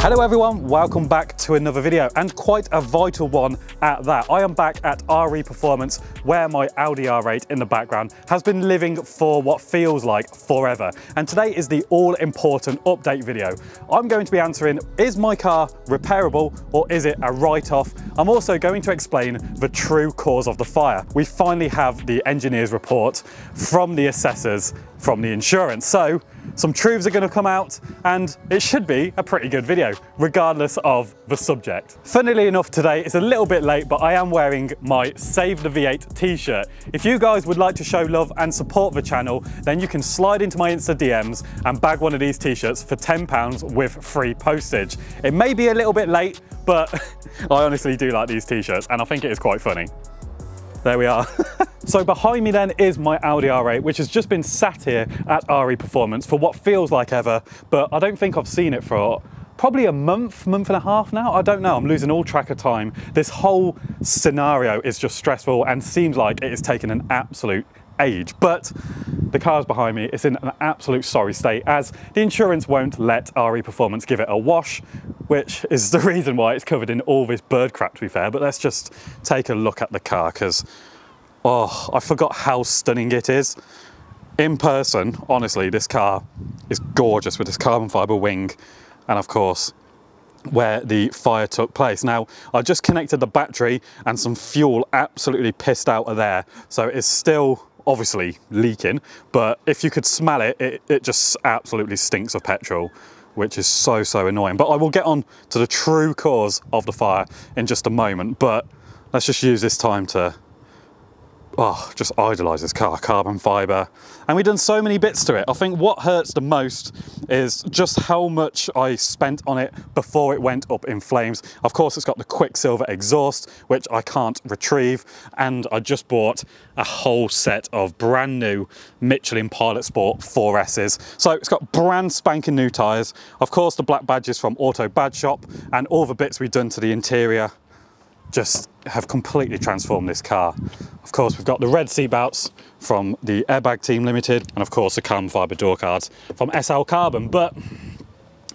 Hello everyone, welcome back to another video, and quite a vital one at that. I am back at RE Performance, where my Audi R8 in the background has been living for what feels like forever. And today is the all-important update video. I'm going to be answering, is my car repairable or is it a write-off? I'm also going to explain the true cause of the fire. We finally have the engineer's report from the assessors from the insurance. So some truths are going to come out and it should be a pretty good video, regardless of the subject. Funnily enough, today it's a little bit late, but I am wearing my Save the V8 t-shirt. If you guys would like to show love and support the channel, then you can slide into my Insta DMs and bag one of these t-shirts for £10 with free postage. It may be a little bit late, but I honestly do like these t-shirts and I think it is quite funny. There we are. So behind me then is my Audi R8, which has just been sat here at RE Performance for what feels like ever, but I don't think I've seen it for probably a month and a half now. I don't know, I'm losing all track of time. This whole scenario is just stressful and seems like it has taken an absolute age, but the car's behind me is in an absolute sorry state, as the insurance won't let RE Performance give it a wash, which is the reason why it's covered in all this bird crap, to be fair. But let's just take a look at the car, because oh, I forgot how stunning it is. In person, honestly, this car is gorgeous with this carbon fibre wing and of course where the fire took place. Now, I just connected the battery and some fuel absolutely pissed out of there, so it's still obviously leaking, but if you could smell it, it just absolutely stinks of petrol, which is so annoying. But I will get on to the true cause of the fire in just a moment, but let's just use this time to just idolise this car, carbon fibre. And we've done so many bits to it. I think what hurts the most is just how much I spent on it before it went up in flames. Of course, it's got the Quicksilver exhaust, which I can't retrieve. And I just bought a whole set of brand new Michelin Pilot Sport 4Ss. So it's got brand spanking new tyres. Of course, the black badges from Auto Badge Shop, and all the bits we've done to the interior just have completely transformed this car. Of course, we've got the red seat belts from the Airbag Team Limited, and of course the carbon fibre door cards from SL Carbon. But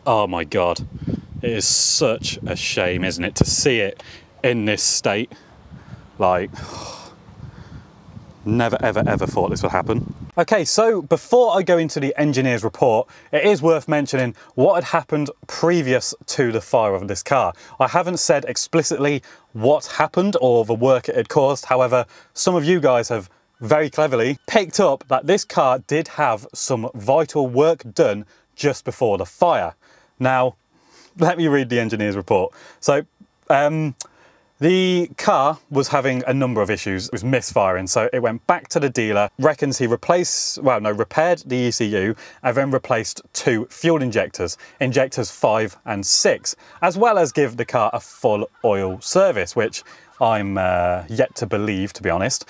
oh my god, it is such a shame, isn't it, to see it in this state. Like, never ever thought this would happen. Okay, so before I go into the engineer's report, it is worth mentioning what had happened previous to the fire of this car. I haven't said explicitly what happened or the work it had caused. However, some of you guys have very cleverly picked up that this car did have some vital work done just before the fire. Now, let me read the engineer's report. So, the car was having a number of issues. It was misfiring, so it went back to the dealer. Reckons he repaired the ECU and then replaced 2 fuel injectors, injectors 5 and 6, as well as give the car a full oil service, which I'm yet to believe, to be honest.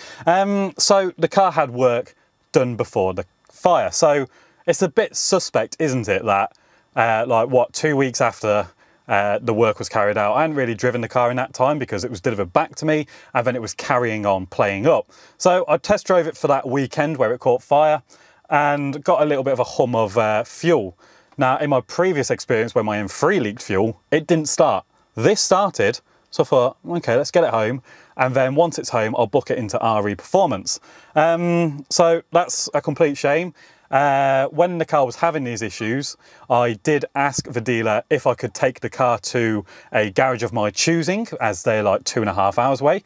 So the car had work done before the fire. So it's a bit suspect, isn't it, that like what, 2 weeks after the work was carried out, I hadn't really driven the car in that time because it was delivered back to me and then it was carrying on playing up. So I test drove it for that weekend where it caught fire and got a little bit of a hum of fuel. Now, in my previous experience when my M3 leaked fuel, it didn't start. This started, so I thought, okay, let's get it home, and then once it's home, I'll book it into RE Performance. So that's a complete shame. When the car was having these issues, I did ask the dealer if I could take the car to a garage of my choosing, as they're like 2.5 hours away.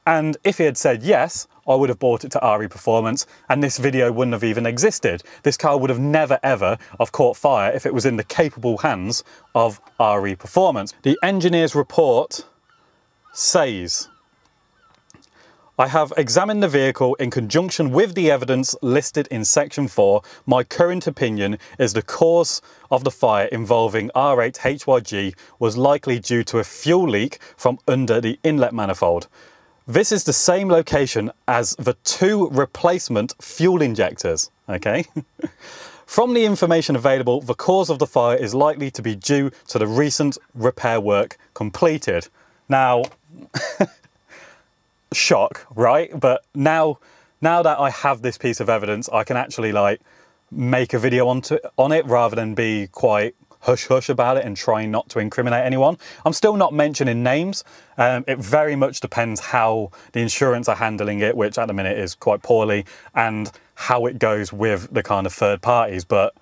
And if he had said yes, I would have bought it to RE Performance and this video wouldn't have even existed. This car would have never ever have caught fire if it was in the capable hands of RE Performance. The engineer's report says, I have examined the vehicle in conjunction with the evidence listed in section 4. My current opinion is the cause of the fire involving R8 HYG was likely due to a fuel leak from under the inlet manifold. This is the same location as the 2 replacement fuel injectors, okay? From the information available, the cause of the fire is likely to be due to the recent repair work completed. Now, shock, right? But now that I have this piece of evidence, I can actually like make a video on it rather than be quite hush-hush about it and trying not to incriminate anyone. I'm still not mentioning names. It very much depends how the insurance are handling it, which at the minute is quite poorly, and how it goes with the kind of third parties. But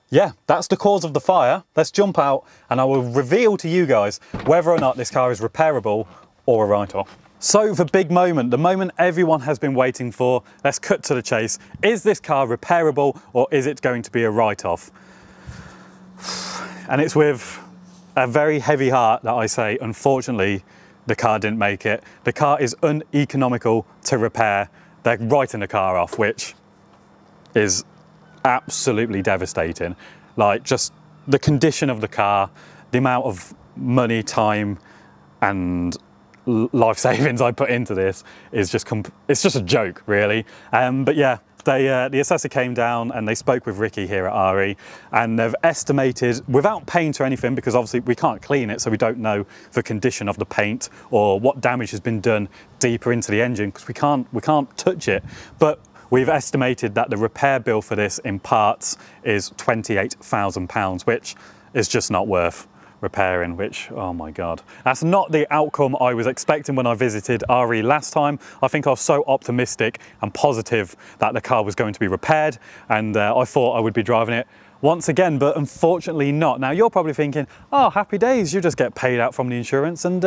yeah, that's the cause of the fire. Let's jump out and I will reveal to you guys whether or not this car is repairable or a write-off. So the big moment, the moment everyone has been waiting for, let's cut to the chase. Is this car repairable or is it going to be a write-off? And it's with a very heavy heart that I say, unfortunately, the car didn't make it. The car is uneconomical to repair. They're writing the car off, which is absolutely devastating. Like, just the condition of the car, the amount of money, time, and life savings I put into this is just it's just a joke, really. But yeah, the assessor came down and they spoke with Ricky here at RE, and they've estimated, without paint or anything, because obviously we can't clean it, so we don't know the condition of the paint or what damage has been done deeper into the engine, because we can't touch it. But we've estimated that the repair bill for this in parts is £28,000, which is just not worth repairing, which, oh my God. That's not the outcome I was expecting when I visited RE last time. I think I was so optimistic and positive that the car was going to be repaired, and I thought I would be driving it once again, but unfortunately not. Now you're probably thinking, oh, happy days, you just get paid out from the insurance and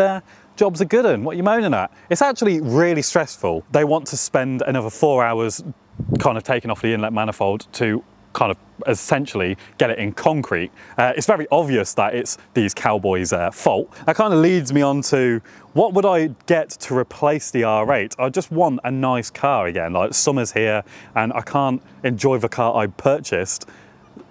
job's a good one. What are you moaning at? It's actually really stressful. They want to spend another 4 hours kind of taking off the inlet manifold to kind of essentially get it in concrete. It's very obvious that it's these cowboys' fault. That kind of leads me on to, what would I get to replace the R8? I just want a nice car again. Like, summer's here and I can't enjoy the car I purchased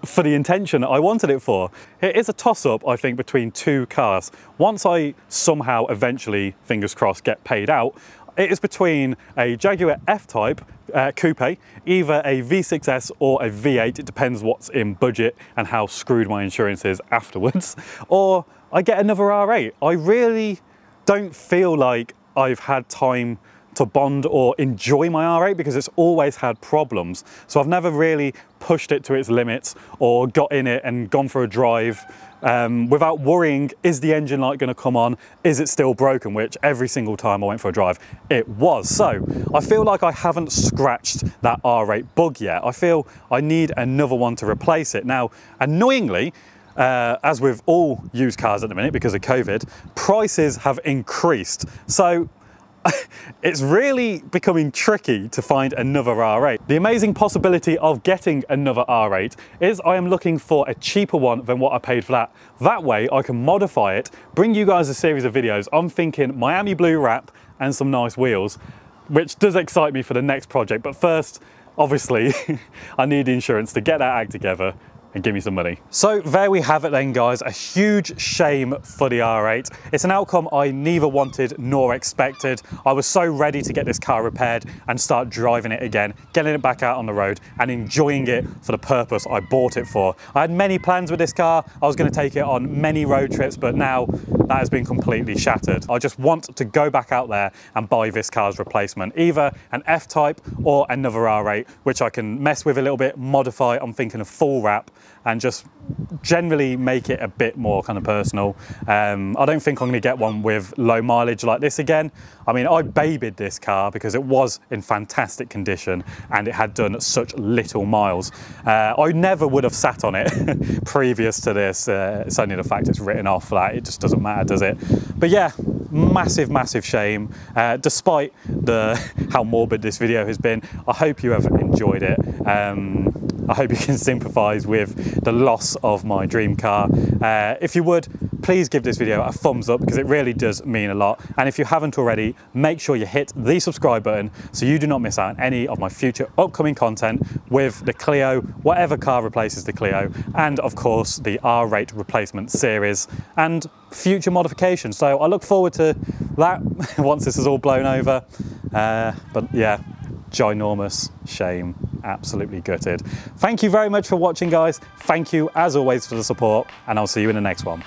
for the intention I wanted it for. It is a toss-up, I think, between two cars. Once I somehow eventually, fingers crossed, get paid out, it is between a Jaguar F-Type coupe, either a V6S or a V8, it depends what's in budget and how screwed my insurance is afterwards, or I get another R8. I really don't feel like I've had time to bond or enjoy my R8 because it's always had problems. So I've never really pushed it to its limits or got in it and gone for a drive without worrying, is the engine light going to come on? Is it still broken? Which every single time I went for a drive, it was. So I feel like I haven't scratched that R8 bug yet. I feel I need another one to replace it. Now, annoyingly, as with all used cars at the minute because of COVID, prices have increased. So it's really becoming tricky to find another R8. The amazing possibility of getting another R8 is I am looking for a cheaper one than what I paid for that. That way I can modify it, bring you guys a series of videos. I'm thinking Miami blue wrap and some nice wheels, which does excite me for the next project. But first, obviously, I need the insurance to get that act together and give me some money. So there we have it then, guys. A huge shame for the R8. It's an outcome I neither wanted nor expected. I was so ready to get this car repaired and start driving it again, getting it back out on the road and enjoying it for the purpose I bought it for. I had many plans with this car. I was going to take it on many road trips, but now that has been completely shattered. I just want to go back out there and buy this car's replacement, either an F-Type or another R8, which I can mess with a little bit, modify. I'm thinking of full wrap and just generally make it a bit more kind of personal. I don't think I'm going to get one with low mileage like this again. I mean, I babied this car because it was in fantastic condition and it had done such little miles. I never would have sat on it previous to this. It's only the fact it's written off that it just doesn't matter, does it? But yeah, massive shame. Despite how morbid this video has been, I hope you have enjoyed it. I hope you can sympathise with the loss of my dream car. If you would, please give this video a thumbs up because it really does mean a lot. And if you haven't already, make sure you hit the subscribe button so you do not miss out on any of my future upcoming content with the Clio, whatever car replaces the Clio, and of course the R8 replacement series and future modifications. So I look forward to that once this is all blown over. But yeah, ginormous shame, absolutely gutted. Thank you very much for watching, guys. Thank you as always for the support, and I'll see you in the next one.